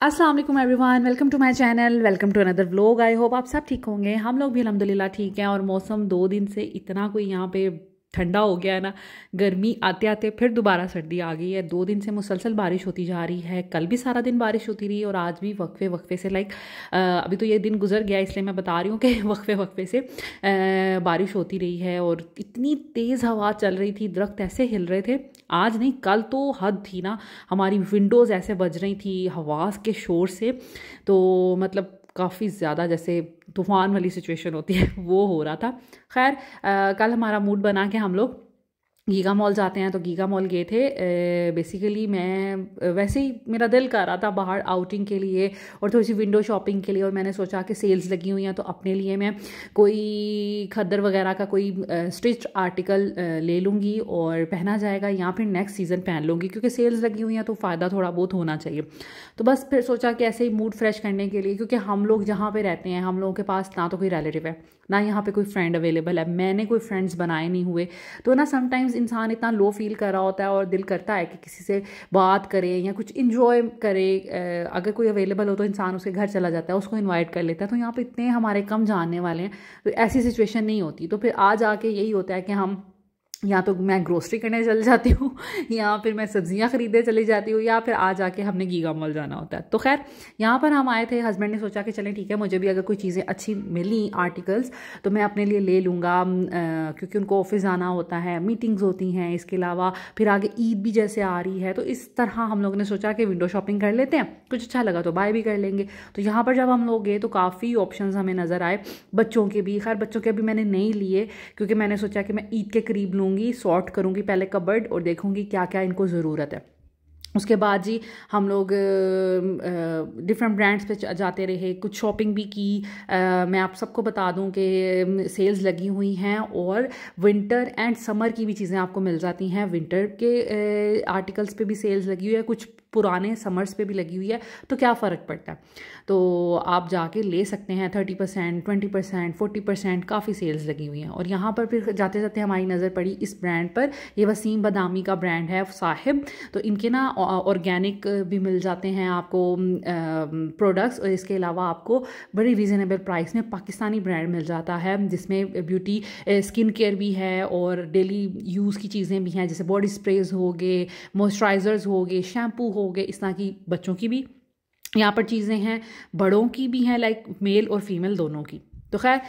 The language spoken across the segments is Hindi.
अस्सलाम वालेकुम everyone, welcome to my channel, welcome to another vlog. I hope आप सब ठीक होंगे। हम लोग भी अल्हम्दुलिल्लाह ठीक हैं। और मौसम 2 दिन से इतना कोई यहाँ पे ठंडा हो गया है ना, गर्मी आते आते फिर दोबारा सर्दी आ गई है। 2 दिन से मुसलसल बारिश होती जा रही है। कल भी सारा दिन बारिश होती रही और आज भी वक्फे वक्फे से अभी तो ये दिन गुजर गया इसलिए मैं बता रही हूँ कि वक्फे वक्फे से बारिश होती रही है। और इतनी तेज़ हवा चल रही थी, दरख्त ऐसे हिल रहे थे। आज नहीं, कल तो हद थी ना, हमारी विंडोज़ ऐसे बज रही थी हवा के शोर से। तो मतलब काफ़ी ज़्यादा जैसे तूफ़ान वाली सिचुएशन होती है वो हो रहा था। खैर कल हमारा मूड बना के हम लोग गीगा मॉल जाते हैं, तो गीगा मॉल गए थे। बेसिकली मैं वैसे ही मेरा दिल कर रहा था बाहर आउटिंग के लिए और थोड़ी सी विंडो शॉपिंग के लिए। और मैंने सोचा कि सेल्स लगी हुई हैं तो अपने लिए मैं कोई खद्दर वगैरह का कोई स्टिच आर्टिकल ले लूँगी और पहना जाएगा, या फिर नेक्स्ट सीज़न पहन लूँगी, क्योंकि सेल्स लगी हुई हैं तो फ़ायदा थोड़ा बहुत होना चाहिए। तो बस फिर सोचा कि ऐसे ही मूड फ्रेश करने के लिए, क्योंकि हम लोग जहाँ पे रहते हैं हम लोगों के पास ना तो कोई रिलेटिव है ना यहाँ पे कोई फ्रेंड अवेलेबल है। मैंने कोई फ्रेंड्स बनाए नहीं हुए, तो ना समटाइम्स इंसान इतना लो फील कर रहा होता है और दिल करता है कि किसी से बात करे या कुछ इन्जॉय करे। अगर कोई अवेलेबल हो तो इंसान उसके घर चला जाता है, उसको इनवाइट कर लेता है। तो यहाँ पे इतने हमारे कम जानने वाले हैं तो ऐसी सिचुएशन नहीं होती। तो फिर आज आके यही होता है कि हम या तो मैं ग्रोसरी करने चली जाती हूँ या फिर मैं सब्जियाँ ख़रीदने चली जाती हूँ, या फिर आ जाके हमने गीगा मॉल जाना होता है। तो खैर यहाँ पर हम आए थे, हस्बैंड ने सोचा कि चलें ठीक है, मुझे भी अगर कोई चीज़ें अच्छी मिली आर्टिकल्स तो मैं अपने लिए ले लूँगा, क्योंकि उनको ऑफिस जाना होता है, मीटिंग्स होती हैं। इसके अलावा फिर आगे ईद भी जैसे आ रही है, तो इस तरह हम लोगों ने सोचा कि विंडो शॉपिंग कर लेते हैं, कुछ अच्छा लगा तो बाय भी कर लेंगे। तो यहाँ पर जब हम लोग गए तो काफ़ी ऑप्शंस हमें नज़र आए बच्चों के भी। खैर बच्चों के अभी मैंने नहीं लिए, क्योंकि मैंने सोचा कि मैं ईद के करीब लूँगी, सॉर्ट करूँगी पहले कबर्ड और देखूँगी क्या क्या इनको ज़रूरत है। उसके बाद जी हम लोग डिफरेंट ब्रांड्स पे जाते रहे, कुछ शॉपिंग भी की। मैं आप सबको बता दूं कि सेल्स लगी हुई हैं और विंटर एंड समर की भी चीज़ें आपको मिल जाती हैं। विंटर के आर्टिकल्स पे भी सेल्स लगी हुई है, कुछ पुराने समर्स पे भी लगी हुई है। तो क्या फ़र्क पड़ता है, तो आप जाके ले सकते हैं। 30%, 20%, 40% काफ़ी सेल्स लगी हुई हैं। और यहाँ पर फिर जाते जाते हमारी नज़र पड़ी इस ब्रांड पर। ये वसीम बदामी का ब्रांड है साहिब। तो इनके ना ऑर्गेनिक भी मिल जाते हैं आपको प्रोडक्ट्स, और इसके अलावा आपको बड़ी रीज़नेबल प्राइस में पाकिस्तानी ब्रांड मिल जाता है, जिसमें ब्यूटी स्किन केयर भी है और डेली यूज़ की चीज़ें भी हैं, जैसे बॉडी स्प्रेज हो गए, मॉइस्चराइज़र्स हो गए, शैम्पू हो गए, इस तरह की बच्चों की भी यहाँ पर चीज़ें हैं, बड़ों की भी हैं, लाइक मेल और फीमेल दोनों की। तो खैर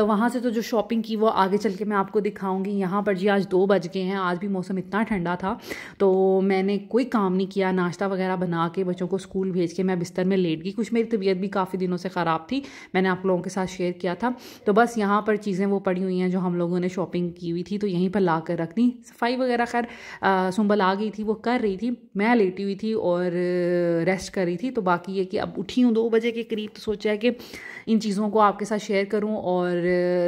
वहाँ से तो जो शॉपिंग की वो आगे चल के मैं आपको दिखाऊंगी। यहाँ पर जी आज 2 बज गए हैं, आज भी मौसम इतना ठंडा था तो मैंने कोई काम नहीं किया। नाश्ता वगैरह बना के बच्चों को स्कूल भेज के मैं बिस्तर में लेट गई। कुछ मेरी तबीयत भी काफ़ी दिनों से ख़राब थी, मैंने आप लोगों के साथ शेयर किया था। तो बस यहाँ पर चीज़ें वो पड़ी हुई हैं जो हम लोगों ने शॉपिंग की हुई थी, तो यहीं पर ला कर रख दी। सफाई वगैरह खैर सुंबल आ गई थी, वो कर रही थी, मैं लेटी हुई थी और रेस्ट कर रही थी। तो बाकी ये कि अब उठी हूँ 2 बजे के करीब, तो सोचा है कि इन चीज़ों को आपके साथ शेयर करूं और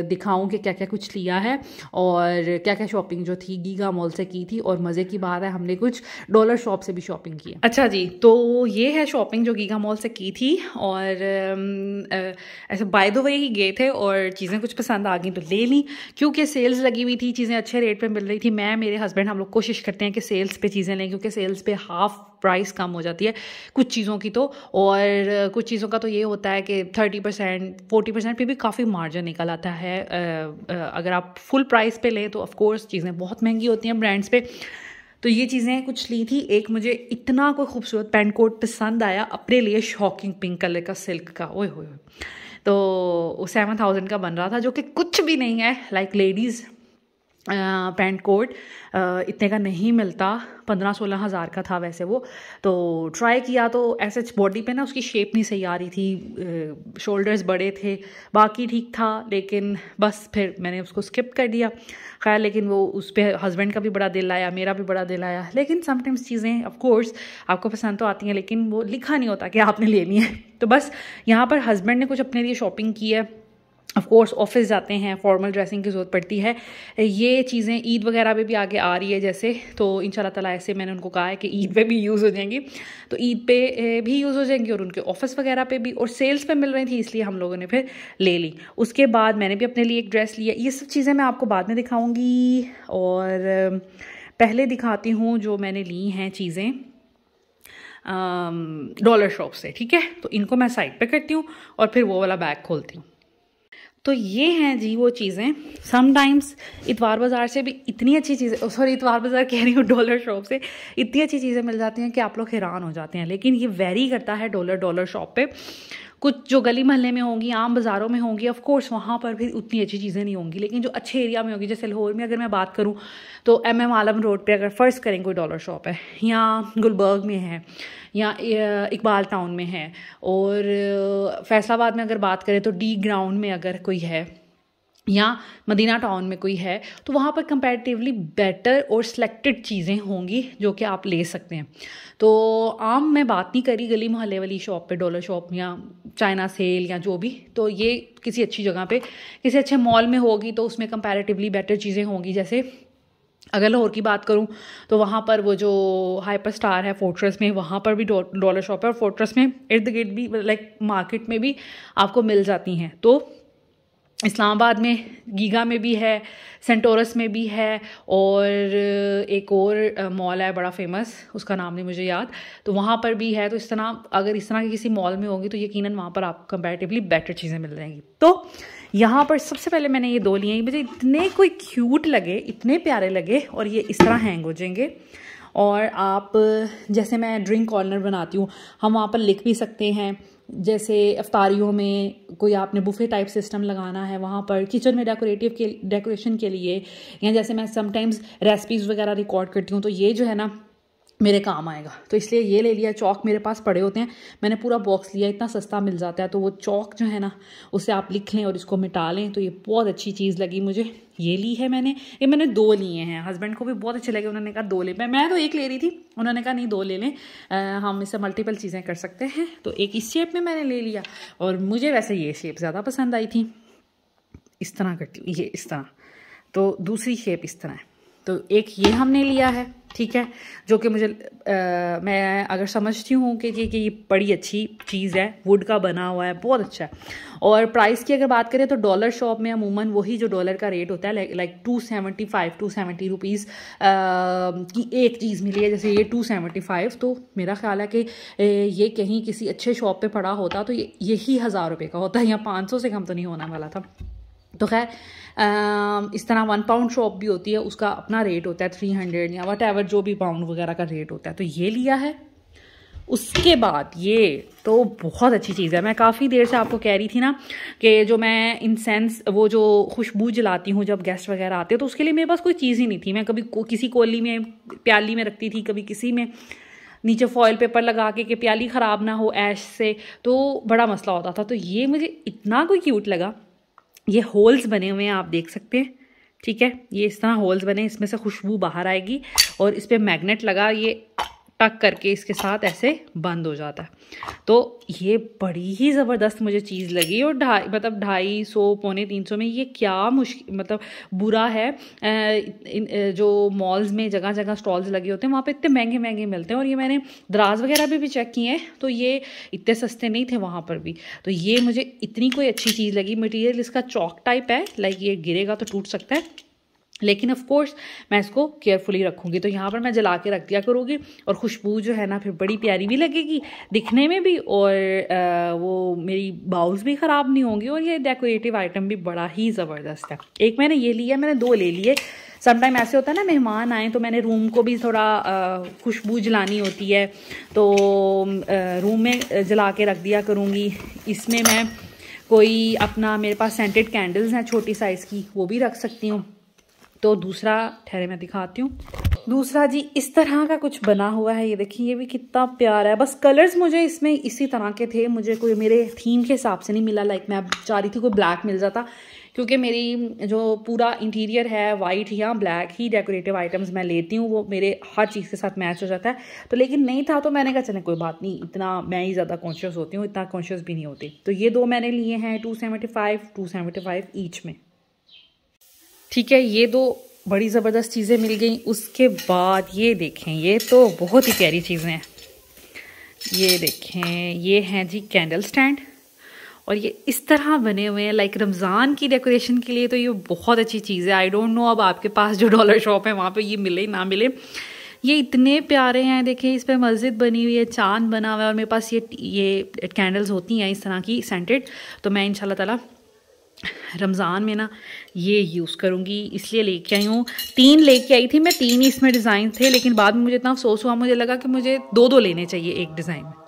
दिखाऊं कि क्या क्या कुछ लिया है और क्या क्या शॉपिंग जो थी गीगा मॉल से की थी। और मज़े की बात है हमने कुछ डॉलर शॉप से भी शॉपिंग की है। अच्छा जी, तो ये है शॉपिंग जो गीगा मॉल से की थी। और ऐसे बाय द वे ही गए थे और चीज़ें कुछ पसंद आ गई तो ले ली, क्योंकि सेल्स लगी हुई थी, चीज़ें अच्छे रेट पे मिल रही थी। मैं मेरे हस्बैंड हम लोग कोशिश करते हैं कि सेल्स पे चीज़ें लें, क्योंकि सेल्स पे हाफ प्राइस कम हो जाती है कुछ चीज़ों की। तो और कुछ चीज़ों का तो ये होता है कि 30%, 40% पे भी काफ़ी मार्जिन निकल आता है। अगर आप फुल प्राइस पे लें तो ऑफ कोर्स चीज़ें बहुत महंगी होती हैं ब्रांड्स पे। तो ये चीज़ें कुछ ली थी। एक मुझे इतना कोई खूबसूरत पैंट कोट पसंद आया अपने लिए, शॉकिंग पिंक कलर का सिल्क का, ओए होए। तो वो 7000 का बन रहा था, जो कि कुछ भी नहीं है। लाइक लेडीज़ पैंट कोट इतने का नहीं मिलता, 15-16 हज़ार का था वैसे वो। तो ट्राई किया तो ऐसे बॉडी पे ना उसकी शेप नहीं सही आ रही थी, शोल्डर्स बड़े थे, बाकी ठीक था, लेकिन बस फिर मैंने उसको स्किप कर दिया। खैर लेकिन वो उस पर हस्बैंड का भी बड़ा दिल आया, मेरा भी बड़ा दिल आया। लेकिन समटाइम्स चीज़ें ऑफ कोर्स आपको पसंद तो आती हैं, लेकिन वो लिखा नहीं होता कि आपने लेनी है। तो बस यहाँ पर हस्बैंड ने कुछ अपने लिए शॉपिंग की है। ऑफ कोर्स ऑफिस जाते हैं, फॉर्मल ड्रेसिंग की ज़रूरत पड़ती है। ये चीज़ें ईद वगैरह पे भी आगे आ रही है जैसे, तो इंशाल्लाह ताला ऐसे मैंने उनको कहा है कि ईद पे भी यूज़ हो जाएंगी, तो ईद पे भी यूज़ हो जाएंगी और उनके ऑफिस वगैरह पे भी। और सेल्स पे मिल रही थी इसलिए हम लोगों ने फिर ले ली। उसके बाद मैंने भी अपने लिए एक ड्रेस लिया। ये सब चीज़ें मैं आपको बाद में दिखाऊँगी, और पहले दिखाती हूँ जो मैंने ली हैं चीज़ें। डॉलर शॉप से, ठीक है। तो इनको मैं साइड पे करती हूँ और फिर वो वाला बैग खोलती हूँ। तो ये हैं जी वो चीज़ें। समटाइम्स इतवार बाज़ार से भी इतनी अच्छी चीज़ें, सॉरी इतवार बाज़ार कह रही हूँ, डॉलर शॉप से इतनी अच्छी चीज़ें मिल जाती हैं कि आप लोग हैरान हो जाते हैं। लेकिन ये वेरी करता है डॉलर शॉप पे। कुछ जो गली मोहल्ले में होंगी, आम बाज़ारों में होंगी, ऑफ कोर्स वहाँ पर भी उतनी अच्छी चीज़ें नहीं होंगी। लेकिन जो अच्छे एरिया में होगी, जैसे लाहौर में अगर मैं बात करूँ तो MM आलम रोड पे अगर फ़र्ज़ करें कोई डॉलर शॉप है, या गुलबर्ग में है, या इकबाल टाउन में है, और फैसलाबाद में अगर बात करें तो डी ग्राउंड में अगर कोई है, या मदीना टाउन में कोई है, तो वहाँ पर कंपैरेटिवली बेटर और सिलेक्टेड चीज़ें होंगी जो कि आप ले सकते हैं। तो आम मैं बात नहीं करी गली मोहल्ले वाली शॉप पे, डॉलर शॉप या चाइना सेल या जो भी, तो ये किसी अच्छी जगह पे किसी अच्छे मॉल में होगी तो उसमें कंपैरेटिवली बेटर चीज़ें होंगी। जैसे अगर लाहौर की बात करूं तो वहाँ पर वो जो हाइपर स्टार है फोर्ट्रेस में, वहाँ पर भी डॉलर शॉप है, और फोर्ट्रेस में इर्द गिर्द भी लाइक मार्केट में भी आपको मिल जाती हैं। तो इस्लामाबाद में गीगा में भी है, सेंटोरस में भी है, और एक और मॉल है बड़ा फेमस, उसका नाम नहीं मुझे याद, तो वहाँ पर भी है। तो इस तरह अगर इस तरह की किसी मॉल में होगी तो यकीनन वहाँ पर आपको कंपैरेटिवली बेटर चीज़ें मिल जाएंगी। तो यहाँ पर सबसे पहले मैंने ये 2 लिए, मुझे इतने कोई क्यूट लगे, इतने प्यारे लगे, और ये इस तरह हैंग हो जाएंगे। और आप जैसे मैं ड्रिंक कॉर्नर बनाती हूँ, हम वहाँ पर लिख भी सकते हैं। जैसे अफ्तारियों में कोई आपने बुफे टाइप सिस्टम लगाना है, वहाँ पर किचन में डेकोरेशन के लिए, या जैसे मैं समटाइम्स रेसिपीज़ वगैरह रिकॉर्ड करती हूँ तो ये जो है ना मेरे काम आएगा, तो इसलिए ये ले लिया। चौक मेरे पास पड़े होते हैं, मैंने पूरा बॉक्स लिया, इतना सस्ता मिल जाता है। तो वो चौक जो है ना उससे आप लिख लें और इसको मिटा लें, तो ये बहुत अच्छी चीज़ लगी मुझे, ये ली है मैंने। ये मैंने 2 लिए हैं, हस्बैंड को भी बहुत अच्छे लगे, उन्होंने कहा 2 ले। मैं तो 1 ले रही थी, उन्होंने कहा नहीं 2 ले लें, हम इससे मल्टीपल चीज़ें कर सकते हैं। तो एक इस शेप में मैंने ले लिया, और मुझे वैसे ये शेप ज़्यादा पसंद आई थी। इस तरह करती हूँ, ये इस तरह, तो दूसरी शेप इस तरह है। तो एक ये हमने लिया है, ठीक है, जो कि मुझे मैं अगर समझती हूँ कि ये बड़ी अच्छी चीज़ है, वुड का बना हुआ है, बहुत अच्छा है। और प्राइस की अगर बात करें तो डॉलर शॉप में अमूमन वही जो डॉलर का रेट होता है, लाइक 270 रुपीज़ की एक चीज़ मिली है। जैसे ये 275, तो मेरा ख्याल है कि ये कहीं किसी अच्छे शॉप पे पड़ा होता तो यही 1000 रुपये का होता है, या 500 से कम तो नहीं होने वाला था। तो खैर इस तरह 1 पाउंड शॉप भी होती है, उसका अपना रेट होता है 300 या वट एवर, जो भी पाउंड वगैरह का रेट होता है। तो ये लिया है। उसके बाद ये तो बहुत अच्छी चीज़ है, मैं काफ़ी देर से आपको कह रही थी ना कि जो मैं इंसेंस, वो जो खुशबू जलाती हूँ जब गेस्ट वगैरह आते हैं, तो उसके लिए मेरे पास कोई चीज़ ही नहीं थी। मैं कभी किसी कोली में प्याली में रखती थी, कभी किसी में, नीचे फॉयल पेपर लगा के प्याली ख़राब ना हो ऐश से, तो बड़ा मसला होता था। तो ये मुझे इतना कोई क्यूट लगा। ये होल्स बने हुए हैं, आप देख सकते हैं, ठीक है, ये इस तरह होल्स बने, इसमें से खुशबू बाहर आएगी, और इस पर मैग्नेट लगा, ये टक करके इसके साथ ऐसे बंद हो जाता है। तो ये बड़ी ही ज़बरदस्त मुझे चीज़ लगी, और 250 पौने 300 में ये क्या मतलब बुरा है। जो मॉल्स में जगह जगह स्टॉल्स लगे होते हैं वहाँ पे इतने महंगे महंगे मिलते हैं, और ये मैंने दराज वगैरह भी चेक किए हैं तो ये इतने सस्ते नहीं थे वहाँ पर भी। तो ये मुझे इतनी कोई अच्छी चीज़ लगी। मटीरियल इसका चॉक टाइप है, लाइक ये गिरेगा तो टूट सकता है, लेकिन ऑफ कोर्स मैं इसको केयरफुली रखूँगी। तो यहाँ पर मैं जला के रख दिया करूँगी, और खुशबू जो है ना फिर बड़ी प्यारी भी लगेगी दिखने में भी, और वो मेरी बाउल्स भी ख़राब नहीं होंगी, और ये डेकोरेटिव आइटम भी बड़ा ही ज़बरदस्त है। एक मैंने ये लिया, मैंने 2 ले लिए। समटाइम ऐसे होता है ना, मेहमान आए तो मैंने रूम को भी थोड़ा खुशबू जलानी होती है, तो रूम में जला के रख दिया करूँगी। इसमें मैं कोई अपना, मेरे पास सेंटेड कैंडल्स हैं छोटी साइज़ की, वो भी रख सकती हूँ। तो दूसरा, ठहरे मैं दिखाती हूँ, दूसरा जी इस तरह का कुछ बना हुआ है, ये देखिए, ये भी कितना प्यारा है। बस कलर्स मुझे इसमें इसी तरह के थे, मुझे कोई मेरे थीम के हिसाब से नहीं मिला। लाइक मैं चाह रही थी कोई ब्लैक मिल जाता, क्योंकि मेरी जो पूरा इंटीरियर है वाइट या ब्लैक ही डेकोरेटिव आइटम्स मैं लेती हूँ, वो मेरे हर चीज़ के साथ मैच हो जाता है। तो लेकिन नहीं था, तो मैंने कहा चले कोई बात नहीं, इतना मैं ही ज़्यादा कॉन्शियस होती हूँ, इतना कॉन्शियस भी नहीं होती। तो ये 2 मैंने लिए हैं 275 ईच में, ठीक है। ये 2 बड़ी ज़बरदस्त चीज़ें मिल गई। उसके बाद ये देखें, ये तो बहुत ही प्यारी चीज़ें हैं। ये देखें, ये हैं जी कैंडल स्टैंड, और ये इस तरह बने हुए हैं, लाइक रमज़ान की डेकोरेशन के लिए तो ये बहुत अच्छी चीज़ है। आई डोंट नो अब आपके पास जो डॉलर शॉप है वहाँ पे ये मिले ना मिले। ये इतने प्यारे हैं, देखिए इस पर मस्जिद बनी हुई है, चांद बना हुआ है और मेरे पास ये कैंडल्स होती हैं इस तरह की सेंटेड। तो मैं इंशाल्लाह ताला रमज़ान में ना ये यूज़ करूँगी, इसलिए लेके आई हूँ। 3 लेके आई थी मैं, 3 ही इसमें डिज़ाइन थे, लेकिन बाद में मुझे इतना अफसोस हुआ, मुझे लगा कि मुझे 2 लेने चाहिए एक डिज़ाइन में।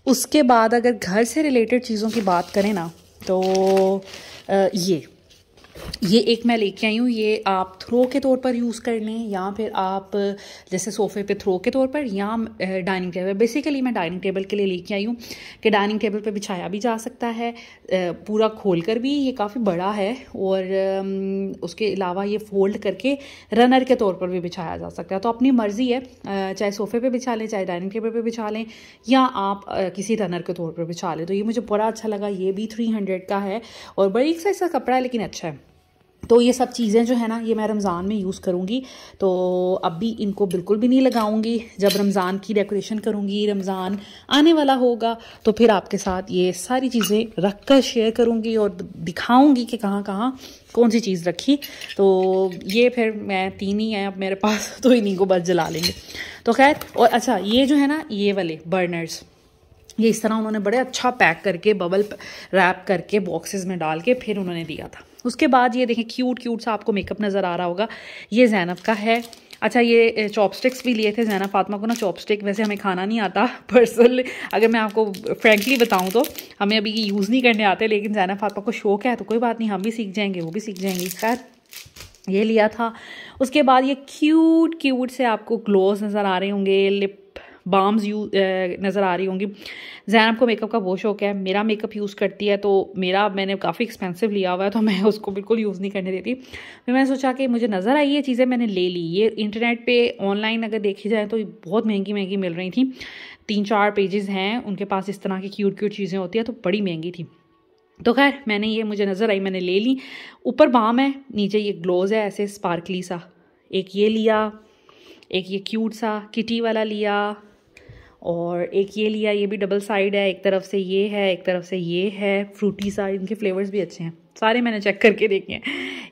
उसके बाद अगर घर से रिलेटेड चीज़ों की बात करें ना, तो ये एक मैं लेके आई हूँ। ये आप थ्रो के तौर पर यूज़ कर लें, या फिर आप जैसे सोफ़े पे थ्रो के तौर पर, या डाइनिंग टेबल। बेसिकली मैं डाइनिंग टेबल के लिए लेके आई हूँ कि डाइनिंग टेबल पे बिछाया भी जा सकता है, पूरा खोल कर भी। ये काफ़ी बड़ा है, और उसके अलावा ये फ़ोल्ड करके रनर के तौर पर भी बिछाया जा सकता है। तो अपनी मर्ज़ी है, चाहे सोफ़े पे बिछा लें, चाहे डाइनिंग टेबल पे बिछा लें, या आप किसी रनर के तौर पर बिछा लें। तो ये मुझे बड़ा अच्छा लगा। ये भी 300 का है और बड़ी साइज़ का कपड़ा है, लेकिन अच्छा है। तो ये सब चीज़ें जो है ना, ये मैं रमज़ान में यूज़ करूँगी। तो अब भी इनको बिल्कुल भी नहीं लगाऊंगी। जब रमज़ान की डेकोरेशन करूँगी, रमज़ान आने वाला होगा, तो फिर आपके साथ ये सारी चीज़ें रख कर शेयर करूँगी और दिखाऊँगी कि कहाँ कहाँ कौन सी चीज़ रखी। तो ये फिर मैं 3 ही हैं अब मेरे पास, तो इन्हीं को बस जला लेंगे। तो खैर, और अच्छा ये जो है ना, ये वाले बर्नर्स, ये इस तरह उन्होंने बड़े अच्छा पैक करके, बबल रैप करके, बॉक्सेस में डाल के फिर उन्होंने दिया था। उसके बाद ये देखें, क्यूट सा आपको मेकअप नज़र आ रहा होगा, ये ज़ैनब का है। अच्छा, ये चॉपस्टिक्स भी लिए थे ज़ैनब फातिमा को ना। चॉपस्टिक वैसे हमें खाना नहीं आता पर्सनली, अगर मैं आपको फ्रेंकली बताऊं तो हमें अभी यूज़ नहीं करने आते, लेकिन ज़ैनब फातिमा को शौक है, तो कोई बात नहीं, हम भी सीख जाएंगे, वो भी सीख जाएंगी। खैर, ये लिया था। उसके बाद ये क्यूट से आपको ग्लोव्स नज़र आ रहे होंगे, लिप बाम्स नज़र आ रही होंगी। ज़ैनब को मेकअप का बहुत शौक है, मेरा मेकअप यूज़ करती है, तो मैंने काफ़ी एक्सपेंसिव लिया हुआ है, तो मैं उसको बिल्कुल यूज़ नहीं करने देती। फिर मैंने सोचा कि मुझे नज़र आई ये चीज़ें, मैंने ले ली। ये इंटरनेट पे ऑनलाइन अगर देखी जाए तो बहुत महंगी मिल रही थी। 3-4 पेजेस हैं उनके पास, इस तरह की क्यूट चीज़ें होती हैं, तो बड़ी महंगी थी। तो खैर, मैंने ये मुझे नज़र आई, मैंने ले ली। ऊपर बाम है, नीचे ये ग्लोज है ऐसे स्पार्कली सा। एक ये लिया, एक ये क्यूट सा किटी वाला लिया, और एक ये लिया। ये भी डबल साइड है, एक तरफ से ये है, एक तरफ से ये है, फ्रूटी सा। इनके फ्लेवर्स भी अच्छे हैं, सारे मैंने चेक करके देखे हैं।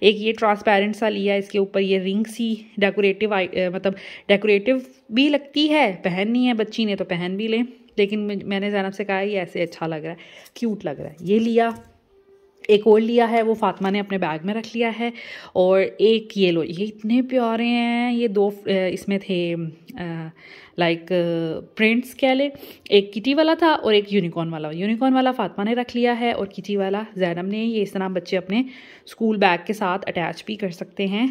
एक ये ट्रांसपेरेंट सा लिया, इसके ऊपर ये रिंग सी डेकोरेटिव, मतलब डेकोरेटिव भी लगती है, पहननी है बच्ची ने तो पहन भी लें, लेकिन मैंने ज़ैनब से कहा ये ऐसे अच्छा लग रहा है, क्यूट लग रहा है। ये लिया। एक और लिया है, वो फातिमा ने अपने बैग में रख लिया है। और एक ये लो, ये इतने प्यारे हैं। ये 2 इसमें थे, लाइक प्रिंट्स कह ले। एक किटी वाला था और एक यूनिकॉर्न वाला। यूनिकॉर्न वाला फातिमा ने रख लिया है और किटी वाला ज़ैनब ने। ये इस तरह बच्चे अपने स्कूल बैग के साथ अटैच भी कर सकते हैं,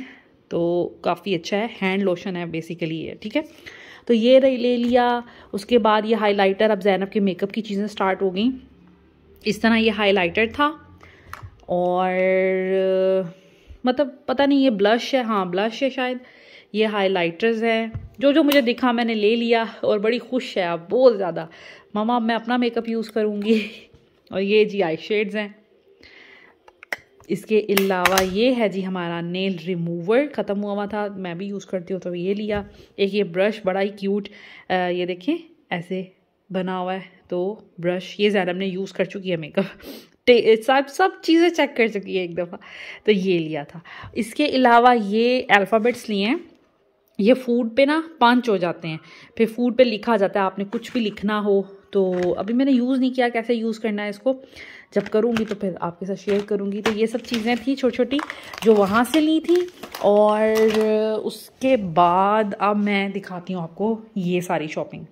तो काफ़ी अच्छा है। हैंड लोशन है बेसिकली ये, ठीक है। तो ये ले लिया। उसके बाद ये हाइलाइटर, अब ज़ैनब के मेकअप की चीज़ें स्टार्ट हो गई। इस तरह ये हाइलाइटर था, और मतलब पता नहीं ये ब्लश है, हाँ ब्लश है शायद। ये हाइलाइटर्स हैं, जो मुझे दिखा मैंने ले लिया, और बड़ी खुश है अब बहुत ज़्यादा, मम्मा अब मैं अपना मेकअप यूज़ करूँगी। और ये जी आई शेड्स हैं। इसके अलावा ये है जी हमारा नेल रिमूवर, ख़त्म हुआ था, मैं भी यूज़ करती हूँ तो ये लिया। एक ये ब्रश बड़ा ही क्यूट, ये देखें ऐसे बना हुआ है, तो ब्रश ये ज़ैनब ने यूज़ कर चुकी है मेकअप, सब चीज़ें चेक कर चुकी है एक दफ़ा, तो ये लिया था। इसके अलावा ये अल्फ़ाबेट्स लिए हैं। ये फूड पे ना पंच हो जाते हैं, फिर फूड पे लिखा जाता है, आपने कुछ भी लिखना हो। तो अभी मैंने यूज़ नहीं किया, कैसे यूज़ करना है इसको, जब करूँगी तो फिर आपके साथ शेयर करूँगी। तो ये सब चीज़ें थी छोटी जो वहाँ से ली थी। और उसके बाद अब मैं दिखाती हूँ आपको ये सारी शॉपिंग।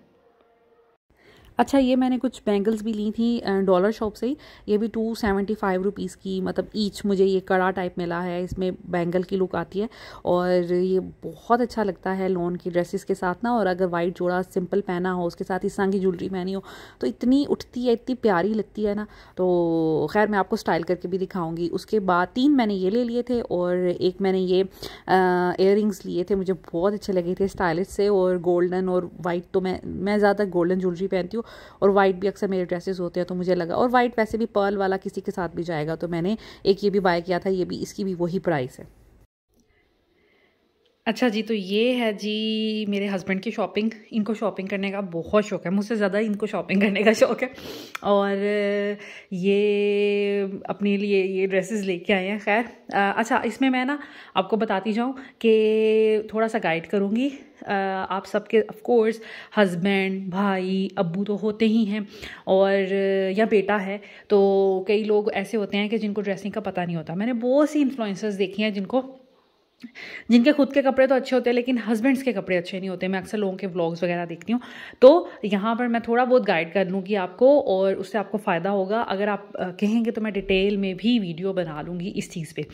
अच्छा, ये मैंने कुछ बैंगल्स भी ली थी डॉलर शॉप से ही। ये भी 275 रुपीज़ की, मतलब ईच। मुझे ये कड़ा टाइप मिला है, इसमें बैंगल की लुक आती है, और ये बहुत अच्छा लगता है लॉन की ड्रेसेस के साथ ना। और अगर वाइट जोड़ा सिंपल पहना हो, उसके साथ इस तरह की ज्वेलरी पहनी हो, तो इतनी उठती है, इतनी प्यारी लगती है ना। तो खैर मैं आपको स्टाइल करके भी दिखाऊँगी। उसके बाद 3 मैंने ये ले लिए थे, और एक मैंने ये इयररिंग्स लिए थे, मुझे बहुत अच्छे लगे थे स्टाइलिश से, और गोल्डन और वाइट। तो मैं ज़्यादा गोल्डन ज्वेलरी पहनती हूँ, और वाइट भी अक्सर मेरे ड्रेसेस होते हैं, तो मुझे लगा, और वाइट वैसे भी पर्ल वाला किसी के साथ भी जाएगा, तो मैंने एक ये भी बाय किया था। ये भी, इसकी भी वही प्राइस है। अच्छा जी, तो ये है जी मेरे हस्बैंड की शॉपिंग। इनको शॉपिंग करने का बहुत शौक है, मुझसे ज़्यादा इनको शॉपिंग करने का शौक है। और ये अपने लिए ये ड्रेसेस लेके आए हैं। खैर अच्छा, इसमें मैं ना आपको बताती जाऊँ कि थोड़ा सा गाइड करूँगी। आप सबके ऑफ कोर्स हस्बैंड, भाई, अब्बू तो होते ही हैं, और या बेटा है। तो कई लोग ऐसे होते हैं कि जिनको ड्रेसिंग का पता नहीं होता। मैंने बहुत सी इन्फ्लुएंसर्स देखी हैं जिनके खुद के कपड़े तो अच्छे होते हैं लेकिन हस्बैंड्स के कपड़े अच्छे नहीं होते। मैं अक्सर लोगों के व्लॉग्स वगैरह देखती हूँ, तो यहाँ पर मैं थोड़ा बहुत गाइड कर लूँगी आपको, और उससे आपको फ़ायदा होगा। अगर आप कहेंगे तो मैं डिटेल में भी वीडियो बना लूँगी इस चीज़ पे।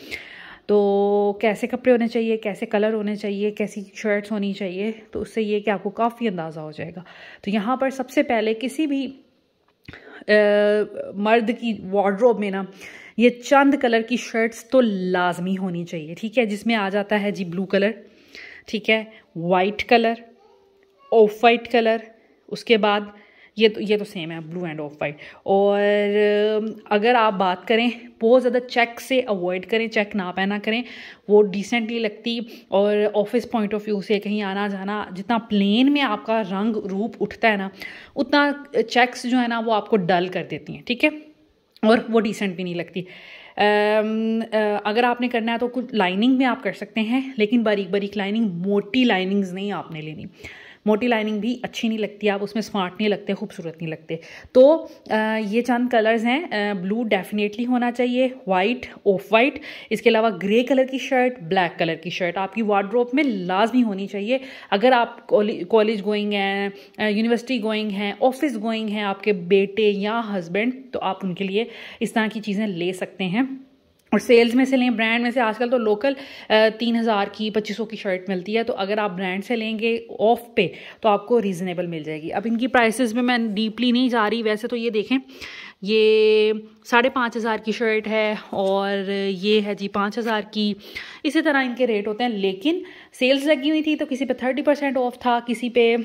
तो कैसे कपड़े होने चाहिए, कैसे कलर होने चाहिए, कैसी शर्ट्स होनी चाहिए, तो उससे ये कि आपको काफ़ी अंदाज़ा हो जाएगा। तो यहाँ पर सबसे पहले किसी भी मर्द की वार्डरोब में ना ये चंद कलर की शर्ट्स तो लाजमी होनी चाहिए, ठीक है। जिसमें आ जाता है जी ब्लू कलर, ठीक है, white colour, of white colour, उसके बाद ये तो सेम है, ब्लू एंड ऑफ वाइट। और अगर आप बात करें, बहुत ज़्यादा चेक से अवॉइड करें, चेक ना पहना करें, वो डिसेंटली लगती। और ऑफिस पॉइंट ऑफ व्यू से कहीं आना जाना, जितना प्लेन में आपका रंग रूप उठता है ना, उतना चेक्स जो है ना वो आपको डल कर देती हैं, ठीक है, और वो डिसेंट भी नहीं लगती। अगर आपने करना है तो कुछ लाइनिंग में आप कर सकते हैं, लेकिन बारीक बारीक लाइनिंग, मोटी लाइनिंग्स नहीं आपने लेनी। मोटी लाइनिंग भी अच्छी नहीं लगती, आप उसमें स्मार्ट नहीं लगते, खूबसूरत नहीं लगते। तो ये चंद कलर्स हैं। ब्लू डेफिनेटली होना चाहिए, वाइट, ऑफ वाइट, इसके अलावा ग्रे कलर की शर्ट, ब्लैक कलर की शर्ट आपकी वार्डरोब में लाजमी होनी चाहिए। अगर आप कॉलेज गोइंग हैं, यूनिवर्सिटी गोइंग हैं, ऑफिस गोइंग हैं आपके बेटे या हस्बैंड, तो आप उनके लिए इस तरह की चीज़ें ले सकते हैं। और सेल्स में से लें, ब्रांड में से आजकल तो लोकल 3000 की 2500 की शर्ट मिलती है। तो अगर आप ब्रांड से लेंगे ऑफ पे तो आपको रीज़नेबल मिल जाएगी। अब इनकी प्राइसेस में मैं डीपली नहीं जा रही, वैसे तो ये देखें, ये 5500 की शर्ट है, और ये है जी 5000 की। इसी तरह इनके रेट होते हैं, लेकिन सेल्स लगी हुई थी तो किसी पे 30% ऑफ था, किसी पे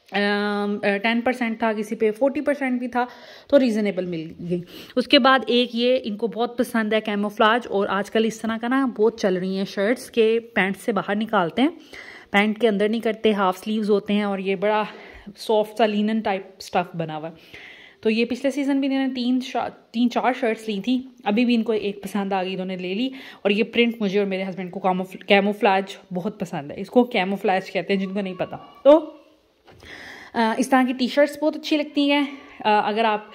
10% था, किसी पे 40% भी था, तो रीज़नेबल मिल गई। उसके बाद एक ये इनको बहुत पसंद है कैमोफ्लाज, और आजकल इस तरह का ना बहुत चल रही हैं शर्ट्स के पैंट से बाहर निकालते हैं, पैंट के अंदर नहीं करते, हाफ स्लीव्स होते हैं, और ये बड़ा सॉफ्ट सा लिनन टाइप स्टफ बना हुआ है। तो ये पिछले सीज़न भी इन्होंने 3-4 शर्ट्स ली थी, अभी भी इनको एक पसंद आ गई, इन्होंने ले ली। और ये प्रिंट मुझे और मेरे हस्बैंड को कैमोफ्लाज बहुत पसंद है, इसको कैमोफ्लाज कहते हैं जिनको नहीं पता। तो इस तरह की टी शर्ट्स बहुत अच्छी लगती हैं। अगर आप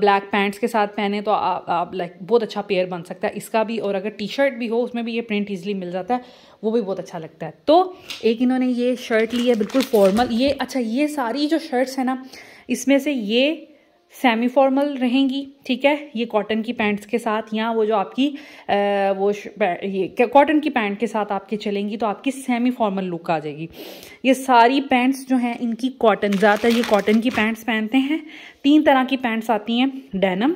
ब्लैक पैंट्स के साथ पहने तो आप लाइक बहुत अच्छा पेयर बन सकता है इसका भी। और अगर टी शर्ट भी हो उसमें भी ये प्रिंट ईजिली मिल जाता है, वो भी बहुत अच्छा लगता है। तो एक इन्होंने ये शर्ट ली है बिल्कुल फॉर्मल। ये अच्छा, ये सारी जो शर्ट्स है ना, इसमें से ये सेमी फॉर्मल रहेंगी, ठीक है, ये कॉटन की पैंट्स के साथ, या वो जो आपकी ये कॉटन की पैंट के साथ आपके चलेंगी तो आपकी सेमी फॉर्मल लुक आ जाएगी। ये सारी पैंट्स जो हैं इनकी कॉटन, ज़्यादातर ये कॉटन की पैंट्स पहनते हैं। 3 तरह की पैंट्स आती हैं, डेनिम,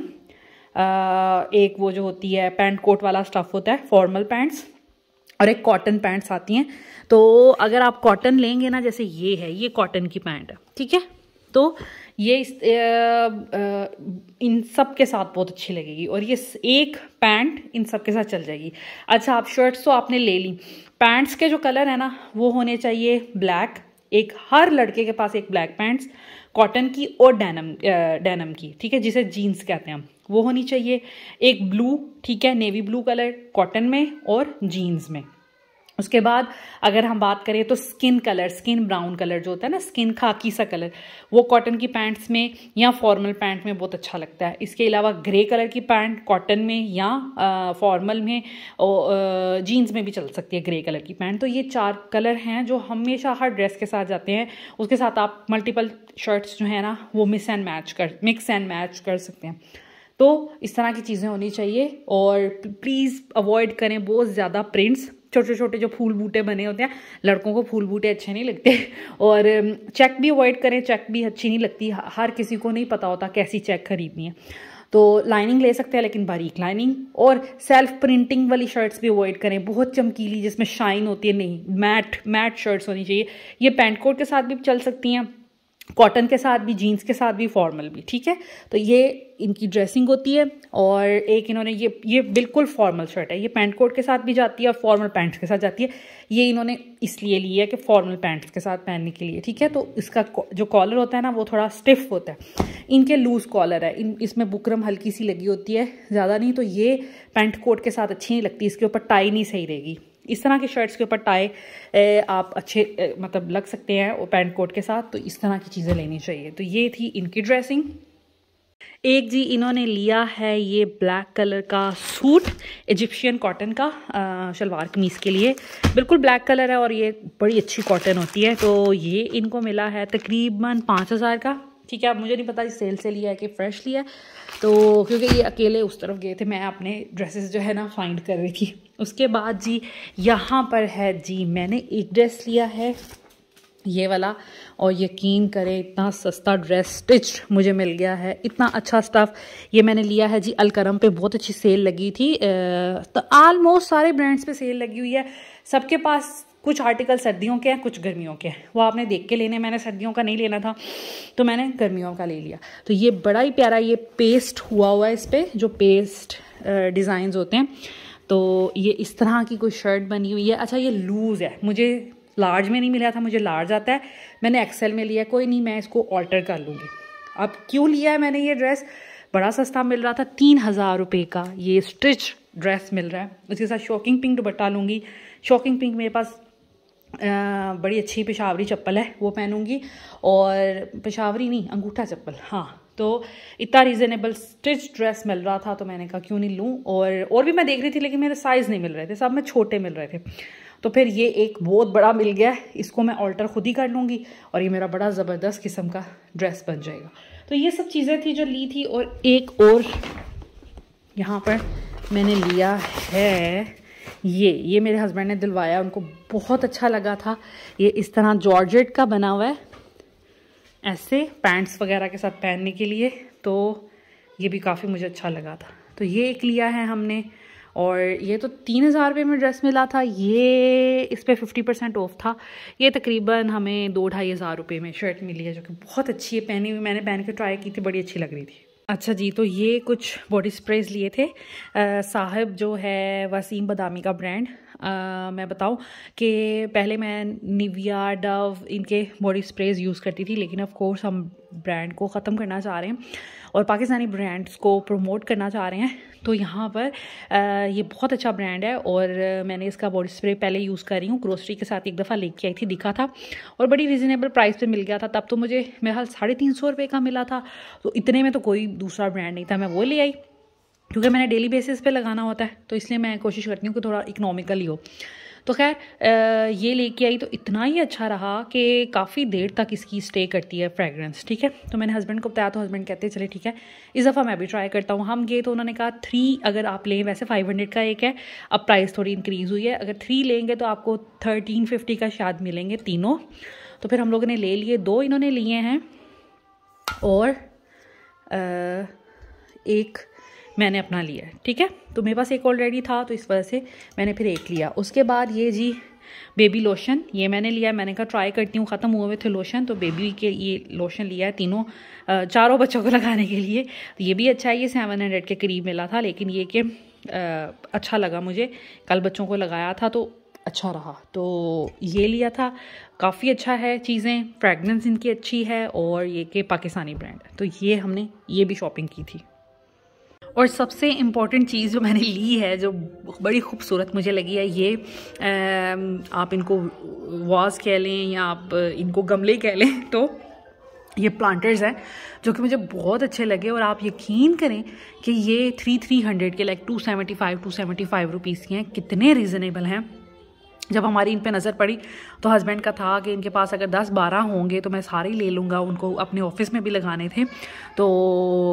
एक वो जो होती है पैंट कोट वाला स्टफ होता है, फॉर्मल पैंट्स, और एक कॉटन पैंट्स आती हैं। तो अगर आप कॉटन लेंगे ना, जैसे ये है, ये कॉटन की पैंट है, ठीक है, तो ये इन सब के साथ बहुत अच्छी लगेगी, और ये एक पैंट इन सब के साथ चल जाएगी। अच्छा, आप शर्ट्स तो आपने ले ली, पैंट्स के जो कलर है ना वो होने चाहिए ब्लैक, एक हर लड़के के पास एक ब्लैक पैंट्स कॉटन की और डेनिम की, ठीक है, जिसे जीन्स कहते हैं हम, वो होनी चाहिए। एक ब्लू, ठीक है, नेवी ब्लू कलर कॉटन में और जीन्स में। उसके बाद अगर हम बात करें तो skin colour, skin brown colour जो होता है ना, स्किन खाकी सा कलर, वो कॉटन की पैंट्स में या फॉर्मल पैंट में बहुत अच्छा लगता है। इसके अलावा ग्रे कलर की पैंट कॉटन में या फॉर्मल में और जीन्स में भी चल सकती है ग्रे कलर की पैंट। तो ये 4 कलर हैं जो हमेशा हर ड्रेस के साथ जाते हैं। उसके साथ आप मल्टीपल शर्ट्स जो है ना वो मिक्स एंड मैच कर सकते हैं। तो इस तरह की चीज़ें होनी चाहिए, और प्लीज़ अवॉइड करें बहुत ज़्यादा प्रिंट्स, छोटे छोटे जो फूल बूटे बने होते हैं, लड़कों को फूल बूटे अच्छे नहीं लगते। और चेक भी अवॉइड करें, चेक भी अच्छी नहीं लगती, हर किसी को नहीं पता होता कैसी चेक खरीदनी है। तो लाइनिंग ले सकते हैं, लेकिन बारीक लाइनिंग, और सेल्फ प्रिंटिंग वाली शर्ट्स भी अवॉइड करें, बहुत चमकीली जिसमें शाइन होती है, नहीं, मैट शर्ट्स होनी चाहिए। ये पैंट कोट के साथ भी चल सकती हैं, कॉटन के साथ भी, जीन्स के साथ भी, फॉर्मल भी, ठीक है। तो ये इनकी ड्रेसिंग होती है। और एक इन्होंने ये बिल्कुल फॉर्मल शर्ट है, ये पैंट कोट के साथ भी जाती है और फॉर्मल पैंट्स के साथ जाती है। ये इन्होंने इसलिए ली है कि फॉर्मल पैंट्स के साथ पहनने के लिए, ठीक है। तो इसका जो कॉलर होता है ना वो थोड़ा स्टिफ होता है, इनके लूज कॉलर है, इसमें बुकरम हल्की सी लगी होती है, ज़्यादा नहीं। तो ये पैंट कोट के साथ अच्छी नहीं लगती, इसके ऊपर टाई नहीं सही रहेगी। इस तरह के शर्ट्स के ऊपर टाई आप अच्छे मतलब लग सकते हैं और पैंट कोट के साथ, तो इस तरह की चीज़ें लेनी चाहिए। तो ये थी इनकी ड्रेसिंग। एक जी इन्होंने लिया है ये ब्लैक कलर का सूट, इजिप्शियन कॉटन का, शलवार कमीज़ के लिए, बिल्कुल ब्लैक कलर है और ये बड़ी अच्छी कॉटन होती है। तो ये इनको मिला है तकरीबन 5000 का, ठीक है। अब मुझे नहीं पता इस सेल से लिया है कि फ्रेश लिया है, तो क्योंकि ये अकेले उस तरफ गए थे, मैं अपने ड्रेसेस जो है ना फाइंड कर रही थी। उसके बाद जी यहाँ पर है जी, मैंने एक ड्रेस लिया है ये वाला, और यकीन करें इतना सस्ता ड्रेस स्टिच मुझे मिल गया है, इतना अच्छा स्टफ़। ये मैंने लिया है जी अलकरम पे, बहुत अच्छी सेल लगी थी। तो ऑलमोस्ट सारे ब्रांड्स पे सेल लगी हुई है, सबके पास कुछ आर्टिकल सर्दियों के हैं, कुछ गर्मियों के हैं, वो आपने देख के लेने। मैंने सर्दियों का नहीं लेना था तो मैंने गर्मियों का ले लिया। तो ये बड़ा ही प्यारा ये पेस्ट हुआ है इस पर, जो पेस्ट डिज़ाइंस होते हैं। तो ये इस तरह की कोई शर्ट बनी हुई है। अच्छा ये लूज़ है, मुझे लार्ज में नहीं मिला था, मुझे लार्ज आता है, मैंने एक्सेल में लिया। कोई नहीं, मैं इसको ऑल्टर कर लूँगी। अब क्यों लिया है मैंने ये ड्रेस, बड़ा सस्ता मिल रहा था, 3000 रुपये का ये स्टिच ड्रेस मिल रहा है। उसके साथ शॉकिंग पिंक दुपट्टा लूँगी। शॉकिंग पिंक मेरे पास बड़ी अच्छी पेशावरी चप्पल है, वो पहनूंगी। और पेशावरी नहीं, अंगूठा चप्पल, हाँ। तो इतना रीज़नेबल स्टिच ड्रेस मिल रहा था तो मैंने कहा क्यों नहीं लूँ। और भी मैं देख रही थी लेकिन मेरे साइज़ नहीं मिल रहे थे, सब में छोटे मिल रहे थे। तो फिर ये एक बहुत बड़ा मिल गया, इसको मैं ऑल्टर खुद ही कर लूँगी और ये मेरा बड़ा ज़बरदस्त किस्म का ड्रेस बन जाएगा। तो ये सब चीज़ें थी जो ली थी। और एक और यहाँ पर मैंने लिया है ये मेरे हस्बैंड ने दिलवाया, उनको बहुत अच्छा लगा था। ये इस तरह जॉर्जेट का बना हुआ है, ऐसे पैंट्स वगैरह के साथ पहनने के लिए, तो ये भी काफ़ी मुझे अच्छा लगा था। तो ये एक लिया है हमने। और ये तो 3000 रुपये में ड्रेस मिला था, ये इस पर 50% ऑफ था। ये तकरीबन हमें 2-2.5 रुपये में शर्ट मिली है, जो कि बहुत अच्छी है, पहनी हुई मैंने पहन के ट्राई की थी, बड़ी अच्छी लग रही थी। अच्छा जी, तो ये कुछ बॉडी स्प्रेज लिए थे। साहिब जो है वसीम बदामी का ब्रांड। मैं बताऊं कि पहले मैं निविया, डव, इनके बॉडी स्प्रेज यूज़ करती थी, लेकिन ऑफ कोर्स हम ब्रांड को ख़त्म करना चाह रहे हैं और पाकिस्तानी ब्रांड्स को प्रमोट करना चाह रहे हैं। तो यहाँ पर ये बहुत अच्छा ब्रांड है और मैंने इसका बॉडी स्प्रे पहले यूज़ कर रही हूँ, ग्रोसरी के साथ एक दफ़ा लेके आई थी, दिखा था और बड़ी रीज़नेबल प्राइस पे मिल गया था। तब तो मुझे मेरे हाल 350 रुपये का मिला था, तो इतने में तो कोई दूसरा ब्रांड नहीं था, मैं वो ले आई क्योंकि मैंने डेली बेसिस पे लगाना होता है, तो इसलिए मैं कोशिश करती हूँ कि थोड़ा इकोनॉमिकल ही हो। तो खैर ये लेके आई तो इतना ही अच्छा रहा कि काफ़ी देर तक इसकी स्टे करती है फ्रेगरेंस, ठीक है। तो मैंने हस्बैंड को बताया तो हस्बैंड कहते हैं चले ठीक है, इस दफ़ा मैं भी ट्राई करता हूँ। हम गए तो उन्होंने कहा 3 अगर आप लें, वैसे 500 का एक है, अब प्राइस थोड़ी इंक्रीज़ हुई है, अगर 3 लेंगे तो आपको 1350 का शायद मिलेंगे तीनों। तो फिर हम लोगों ने ले लिए, 2 इन्होंने लिए हैं और एक मैंने अपना लिया है, ठीक है। तो मेरे पास एक ऑलरेडी था तो इस वजह से मैंने फिर एक लिया। उसके बाद ये जी बेबी लोशन, ये मैंने लिया है, मैंने कहा ट्राई करती हूँ, ख़त्म हुए हुए थे लोशन, तो बेबी के ये लोशन लिया है, तीनों चारों बच्चों को लगाने के लिए। तो ये भी अच्छा है, ये 700 के करीब मिला था, लेकिन ये कि अच्छा लगा मुझे, कल बच्चों को लगाया था तो अच्छा रहा, तो ये लिया था। काफ़ी अच्छा है चीज़ें, फ्रेगनेंस इनकी अच्छी है और ये कि पाकिस्तानी ब्रांड है, तो ये हमने ये भी शॉपिंग की थी। और सबसे इम्पॉर्टेंट चीज़ जो मैंने ली है, जो बड़ी खूबसूरत मुझे लगी है, ये आप इनको वाज कह लें या आप इनको गमले कह लें, तो ये प्लांटर्स हैं जो कि मुझे बहुत अच्छे लगे। और आप यकीन करें कि ये 300 के लाइक 275 रुपीज़ के हैं, कितने रीज़नेबल हैं। जब हमारी इन पे नज़र पड़ी तो हस्बैंड का था कि इनके पास अगर 10-12 होंगे तो मैं सारे ही ले लूँगा, उनको अपने ऑफिस में भी लगाने थे। तो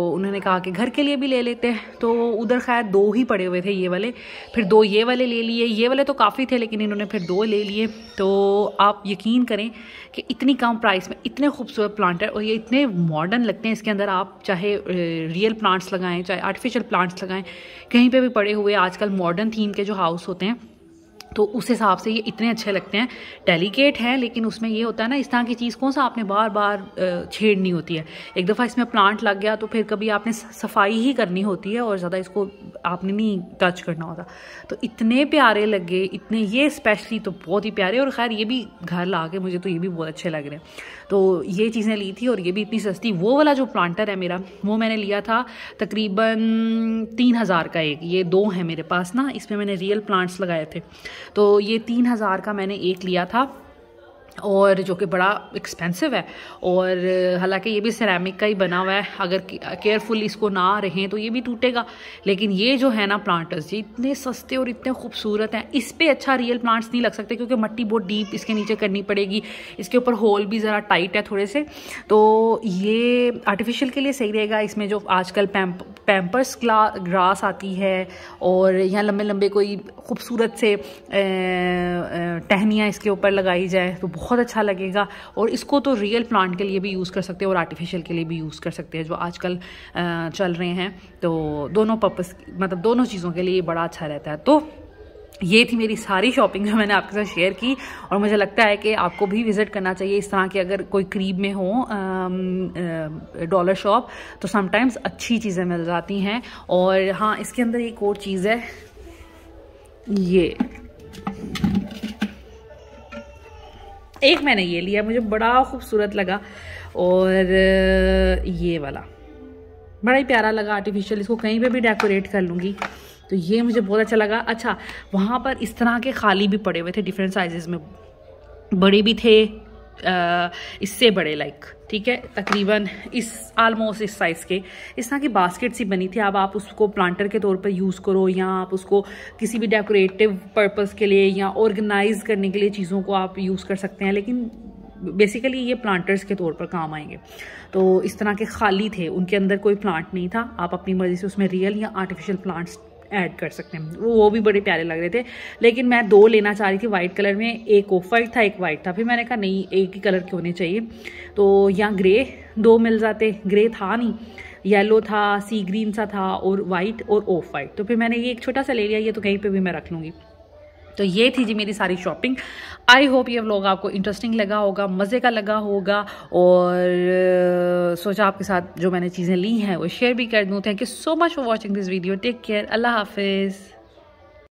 उन्होंने कहा कि घर के लिए भी ले लेते हैं, तो उधर खैर 2 ही पड़े हुए थे ये वाले, फिर 2 ये वाले ले लिए। ये वाले तो काफ़ी थे लेकिन इन्होंने फिर 2 ले लिए। तो आप यकीन करें कि इतनी कम प्राइस में इतने खूबसूरत प्लांटर, और ये इतने मॉडर्न लगते हैं। इसके अंदर आप चाहे रियल प्लांट्स लगाएँ चाहे आर्टिफिशियल प्लांट्स लगाएँ, कहीं पर भी पड़े हुए आजकल मॉडर्न थीम के जो हाउस होते हैं तो उस हिसाब से ये इतने अच्छे लगते हैं। डेलिकेट हैं लेकिन उसमें ये होता है ना, इस तरह की चीज़ कौन सा आपने बार बार छेड़नी होती है। एक दफ़ा इसमें प्लांट लग गया तो फिर कभी आपने सफाई ही करनी होती है और ज़्यादा इसको आपने नहीं टच करना होता। तो इतने प्यारे लगे, इतने ये स्पेशली तो बहुत ही प्यारे। और ख़ैर ये भी घर ला के मुझे तो ये भी बहुत अच्छे लग रहे हैं। तो ये चीज़ें ली थी और ये भी इतनी सस्ती। वो वाला जो प्लांटर है मेरा, वो मैंने लिया था तकरीबन 3000 का एक। ये 2 है मेरे पास ना, इसमें मैंने रियल प्लांट्स लगाए थे। तो ये 3000 का मैंने एक लिया था और जो कि बड़ा एक्सपेंसिव है। और हालांकि ये भी सिरेमिक का ही बना हुआ है, अगर केयरफुल इसको ना रहें तो ये भी टूटेगा। लेकिन ये जो है ना प्लांटर्स, ये इतने सस्ते और इतने खूबसूरत हैं। इस पे अच्छा रियल प्लांट्स नहीं लग सकते क्योंकि मिट्टी बहुत डीप इसके नीचे करनी पड़ेगी, इसके ऊपर होल भी ज़रा टाइट है थोड़े से। तो ये आर्टिफिशियल के लिए सही रहेगा। इसमें जो आजकल पैम्पर्स ग्रास आती है और यहाँ लंबे लंबे कोई खूबसूरत से टहनियाँ इसके ऊपर लगाई जाए तो बहुत अच्छा लगेगा। और इसको तो रियल प्लांट के लिए भी यूज़ कर सकते हैं और आर्टिफिशियल के लिए भी यूज़ कर सकते हैं, जो आजकल चल रहे हैं। तो दोनों पर्पस, मतलब दोनों चीज़ों के लिए बड़ा अच्छा रहता है। तो ये थी मेरी सारी शॉपिंग जो मैंने आपके साथ शेयर की। और मुझे लगता है कि आपको भी विज़िट करना चाहिए इस तरह के, अगर कोई करीब में हो डॉलर शॉप, तो समटाइम्स अच्छी चीज़ें मिल जाती हैं। और हाँ, इसके अंदर एक और चीज़ है, ये एक मैंने ये लिया, मुझे बड़ा खूबसूरत लगा। और ये वाला बड़ा ही प्यारा लगा, आर्टिफिशियल, इसको कहीं पे भी डेकोरेट कर लूँगी। तो ये मुझे बहुत अच्छा लगा। अच्छा, वहाँ पर इस तरह के खाली भी पड़े हुए थे डिफरेंट साइजेस में, बड़े भी थे, इससे बड़े लाइक, ठीक है, तकरीबन इस आलमोस्ट इस साइज़ के। इस तरह की बास्केट सी बनी थी। अब आप उसको प्लांटर के तौर पर यूज़ करो या आप उसको किसी भी डेकोरेटिव पर्पस के लिए या ऑर्गेनाइज करने के लिए चीज़ों को आप यूज़ कर सकते हैं, लेकिन बेसिकली ये प्लांटर्स के तौर पर काम आएंगे। तो इस तरह के खाली थे, उनके अंदर कोई प्लांट नहीं था। आप अपनी मर्ज़ी से उसमें रियल या आर्टिफिशियल प्लांट्स ऐड कर सकते हैं। वो भी बड़े प्यारे लग रहे थे। लेकिन मैं 2 लेना चाह रही थी वाइट कलर में, एक ऑफ वाइट था एक वाइट था। फिर मैंने कहा नहीं, एक ही कलर के होने चाहिए। तो यहाँ ग्रे 2 मिल जाते, ग्रे था नहीं, येलो था, सी ग्रीन सा था, और वाइट और ऑफ वाइट। तो फिर मैंने ये एक छोटा सा ले लिया, ये तो कहीं पे भी मैं रख लूँगी। तो ये थी जी मेरी सारी शॉपिंग। आई होप ये व्लॉग आपको इंटरेस्टिंग लगा होगा, मज़े का लगा होगा। और सोचा आपके साथ जो मैंने चीज़ें ली हैं वो शेयर भी कर दूँ। Thank you so much for watching this video. Take care, अल्लाह हाफिज़।